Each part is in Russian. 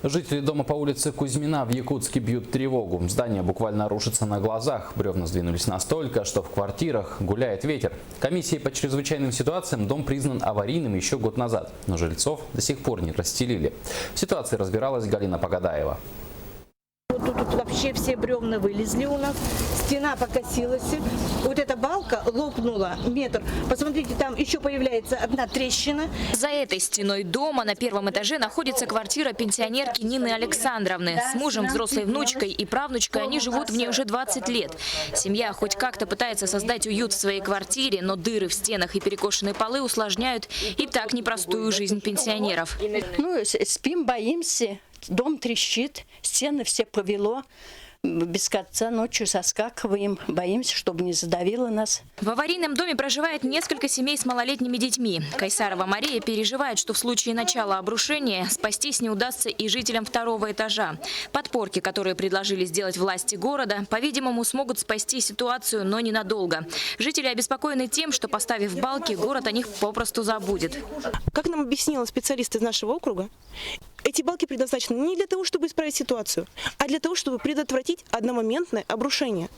Жители дома по улице Кузьмина в Якутске бьют тревогу. Здание буквально рушится на глазах. Бревна сдвинулись настолько, что в квартирах гуляет ветер. Комиссией по чрезвычайным ситуациям дом признан аварийным еще год назад, но жильцов до сих пор не расстелили. В ситуации разбиралась Галина Погадаева. Тут вообще все бревна вылезли у нас, стена покосилась, вот эта балка лопнула метр. Посмотрите, там еще появляется одна трещина. За этой стеной дома на первом этаже находится квартира пенсионерки Нины Александровны. С мужем, взрослой внучкой и правнучкой они живут в ней уже 20 лет. Семья хоть как-то пытается создать уют в своей квартире, но дыры в стенах и перекошенные полы усложняют и так непростую жизнь пенсионеров. Спим, боимся. Дом трещит, стены все повело. Без конца ночью соскакиваем, боимся, чтобы не задавило нас. В аварийном доме проживает несколько семей с малолетними детьми. Кайсарова Мария переживает, что в случае начала обрушения спастись не удастся и жителям второго этажа. Подпорки, которые предложили сделать власти города, по-видимому, смогут спасти ситуацию, но ненадолго. Жители обеспокоены тем, что, поставив балки, город о них попросту забудет. Как нам объяснила специалист из нашего округа, эти балки предназначены не для того, чтобы исправить ситуацию, а для того, чтобы предотвратить одномоментное обрушение.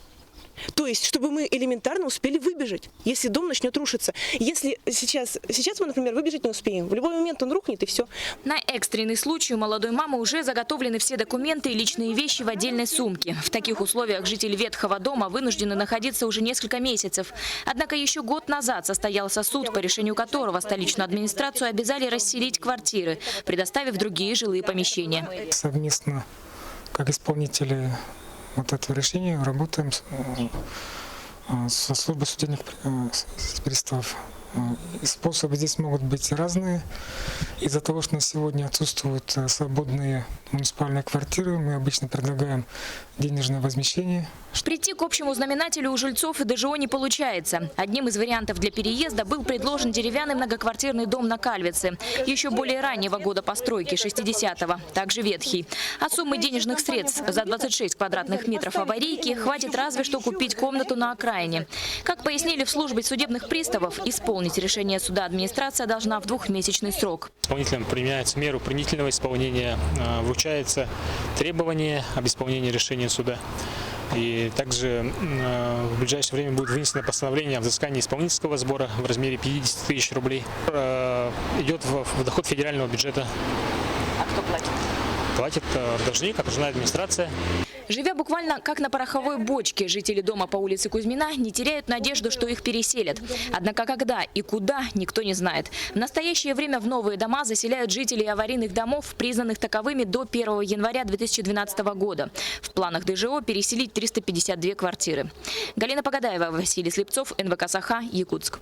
То есть, чтобы мы элементарно успели выбежать, если дом начнет рушиться. Если сейчас мы, например, выбежать не успеем, в любой момент он рухнет и все. На экстренный случай у молодой мамы уже заготовлены все документы и личные вещи в отдельной сумке. В таких условиях жители ветхого дома вынуждены находиться уже несколько месяцев. Однако еще год назад состоялся суд, по решению которого столичную администрацию обязали расселить квартиры, предоставив другие жилые помещения. Совместно, как исполнители вот этого решения, работаем со службой судебных приставов. И способы здесь могут быть разные. Из-за того, что на сегодня отсутствуют свободные муниципальные квартиры, мы обычно предлагаем денежное возмещение. Прийти к общему знаменателю у жильцов и ДЖО не получается. Одним из вариантов для переезда был предложен деревянный многоквартирный дом на Кальвице. Еще более раннего года постройки, 60-го, также ветхий. А суммы денежных средств за 26 квадратных метров аварийки хватит разве что купить комнату на окраине. Как пояснили в службе судебных приставов, исполнить решение суда администрация должна в двухмесячный срок. Исполнителям применяется меру принудительного исполнения, вручается требование об исполнении решения суда. И также в ближайшее время будет вынесено постановление о взыскании исполнительского сбора в размере 50 тысяч рублей. Идет в доход федерального бюджета. А кто платит? Платит должник, окружная администрация. Живя буквально как на пороховой бочке, жители дома по улице Кузьмина не теряют надежду, что их переселят. Однако когда и куда, никто не знает. В настоящее время в новые дома заселяют жителей аварийных домов, признанных таковыми до 1 января 2012 года. В планах ДЖО переселить 352 квартиры. Галина Погадаева, Василий Слепцов, НВК «Саха», Якутск.